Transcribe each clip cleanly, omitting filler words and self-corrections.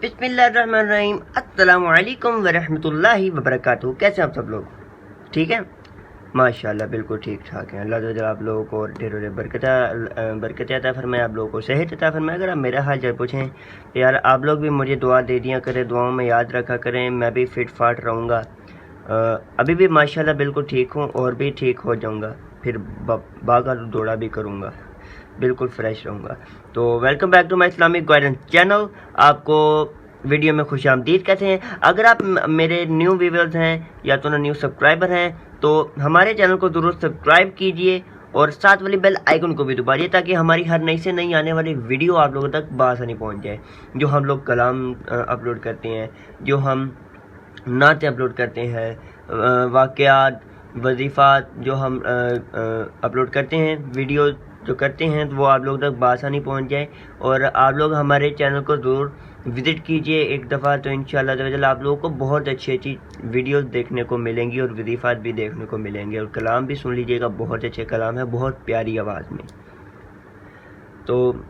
बिस्मिल्लाहिर्रहमानिर्रहीम। अस्सलाम वालेकुम वरहमतुल्लाहि वबरकातुहू। कैसे आप सब लोग? ठीक है, माशाल्लाह बिल्कुल ठीक ठाक हैं। अल्लाह ताला आप लोगों को ढेरों बरकत अता फरमाए, आप लोगों को सेहत अता फरमाए। अगर आप मेरा हाल चाल पूछें तो यार आप लोग भी मुझे दुआ दे दिया करें, दुआओं में याद रखा करें, मैं भी फिट फाट रहूँगा। अभी भी माशाल्लाह बिल्कुल ठीक हूँ और भी ठीक हो जाऊँगा, फिर भागा दौड़ा भी करूँगा, बिल्कुल फ्रेश रहूँगा। तो welcome back to my Islamic guidance channel. आपको वीडियो में खुश आमदीद कहते हैं। अगर आप मेरे न्यू व्यूअर्स हैं या तो न्यू सब्सक्राइबर हैं तो हमारे चैनल को ज़रूर सब्सक्राइब कीजिए और साथ वाली बेल आइकन को भी दबाइए ताकि हमारी हर नई से नई आने वाली वीडियो आप लोगों तक बआसानी पहुंच जाए। जो हम लोग कलाम अपलोड करते हैं, जो हम नाते अपलोड करते हैं, वाक़यात वजीफ़ा जो हम अपलोड करते हैं, वीडियो जो करते हैं, तो वो आप लोग तक बआसानी पहुंच जाए। और आप लोग हमारे चैनल को ज़रूर विज़िट कीजिए एक दफ़ा, तो इंशाल्लाह ताला आप लोगों को बहुत अच्छी अच्छी वीडियोस देखने को मिलेंगी और वजीफ़ात भी देखने को मिलेंगे। और कलाम भी सुन लीजिएगा, बहुत अच्छे कलाम है, बहुत प्यारी आवाज़ में। तो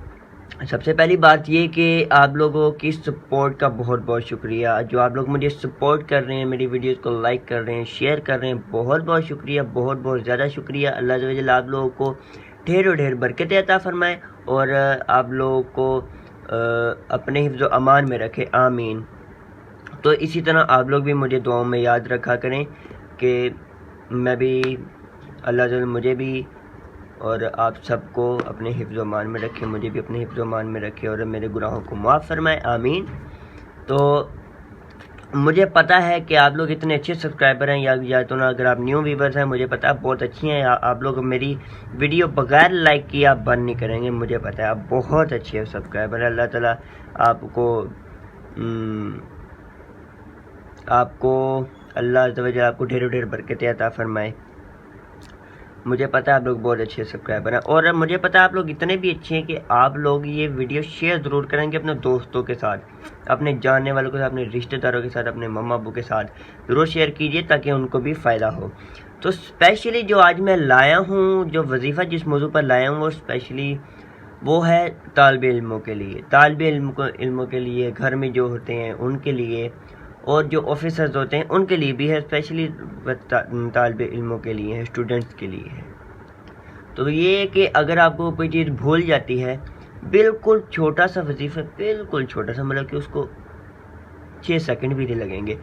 सबसे पहली बात ये कि आप लोगों की सपोर्ट का बहुत बहुत शुक्रिया। जो आप लोग मुझे सपोर्ट कर रहे हैं, मेरी वीडियोस को लाइक कर रहे हैं, शेयर कर रहे हैं, बहुत बहुत शुक्रिया, बहुत बहुत ज़्यादा शुक्रिया। अल्लाह ताला आप लोगों को ढेर बरकत अता फरमाए और आप लोगों को अपने हिफ्ज़ व अमान में रखे, आमीन। तो इसी तरह आप लोग भी मुझे दुआओं में याद रखा करें कि मैं भी, अल्लाह ताला मुझे भी और आप सबको अपने हिफ्ज़ व अमान में रखे, मुझे भी अपने हिफ्ज़ व अमान में रखे और मेरे गुनाहों को माफ़ फरमाए, आमीन। तो मुझे पता है कि आप लोग इतने अच्छे सब्सक्राइबर हैं या तो ना, अगर आप न्यू व्यूअर्स हैं, मुझे पता है बहुत अच्छी हैं। आप लोग मेरी वीडियो बगैर लाइक किए आप बंद नहीं करेंगे, मुझे पता है आप बहुत अच्छे सब्सक्राइबर हैं। अल्लाह ताला आपको अल्लाह ताला आपको ढेर बरकत अता फरमाए। मुझे पता है आप लोग बहुत अच्छे सब्सक्राइबर हैं और मुझे पता है आप लोग इतने भी अच्छे हैं कि आप लोग ये वीडियो शेयर ज़रूर करेंगे अपने दोस्तों के साथ, अपने जानने वालों के साथ, अपने रिश्तेदारों के साथ, अपने मम्मा अबू के साथ ज़रूर शेयर कीजिए ताकि उनको भी फ़ायदा हो। तो स्पेशली जो आज मैं लाया हूँ, जो वजीफ़ा जिस मौजू पर लाया हूँ, वो स्पेशली वो है तालिब इल्मों के लिए, तालिब इल्मों के लिए, घर में जो होते हैं उनके लिए, और जो ऑफिसर्स होते हैं उनके लिए भी है, स्पेशली तालिब इल्मों के लिए है, स्टूडेंट्स के लिए है। तो ये कि अगर आपको कोई चीज़ भूल जाती है, बिल्कुल छोटा सा वजीफा, बिल्कुल छोटा सा, मतलब कि उसको 6 सेकंड भी नहीं लगेंगे,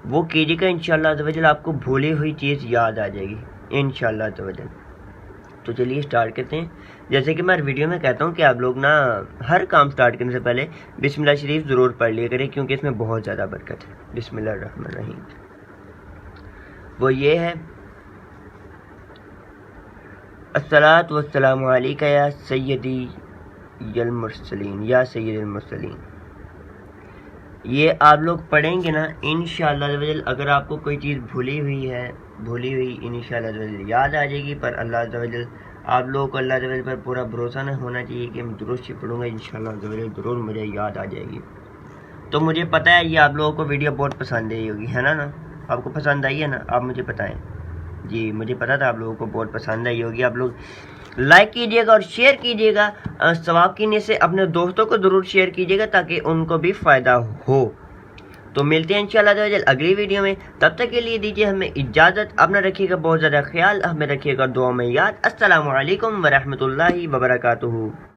वो कीजिएगा, इंशाल्लाह ताला आपको भूली हुई चीज़ याद आ जाएगी इंशाल्लाह ताला। तो चलिए स्टार्ट करते हैं। जैसे कि मैं वीडियो में कहता हूँ कि आप लोग ना हर काम स्टार्ट करने से पहले बिस्मिल्लाह शरीफ ज़रूर पढ़ लिया करें, क्योंकि इसमें बहुत ज़्यादा बरकत है। बिस्मिल्लाहिर्रहमानिर्रहीम, वो ये है, अस्सलातु वस्सलामु अलैका या सय्यदी अल मुरसलीन, या सय्यदुल मुरसलीन। ये आप लोग पढ़ेंगे ना इंशाअल्लाह। अगर आपको कोई चीज़ भूली हुई इंशाअल्लाह याद आ जाएगी, पर अल्लाह आप लोगों को अल्लाह पर पूरा भरोसा नहीं होना चाहिए कि मैं दुरुस्त ही पढ़ूँगा, इंशाअल्लाह ज़रूर मुझे याद आ जाएगी। तो मुझे पता है ये आप लोगों को वीडियो बहुत पसंद आई होगी, है ना? आपको पसंद आई है ना? आप मुझे बताएं जी, मुझे पता था आप लोगों को बहुत पसंद आई होगी। आप लोग लाइक कीजिएगा और शेयर कीजिएगा, सवाब की नीयत से अपने दोस्तों को ज़रूर शेयर कीजिएगा ताकि उनको भी फ़ायदा हो। तो मिलते हैं इंशाअल्लाह अगली वीडियो में, तब तक के लिए दीजिए हमें इजाज़त। अपना रखिएगा बहुत ज़्यादा ख्याल, हमें रखिएगा दुआ में याद। अस्सलामु अलैकुम वरहमतुल्लाहि वबरकातुहू।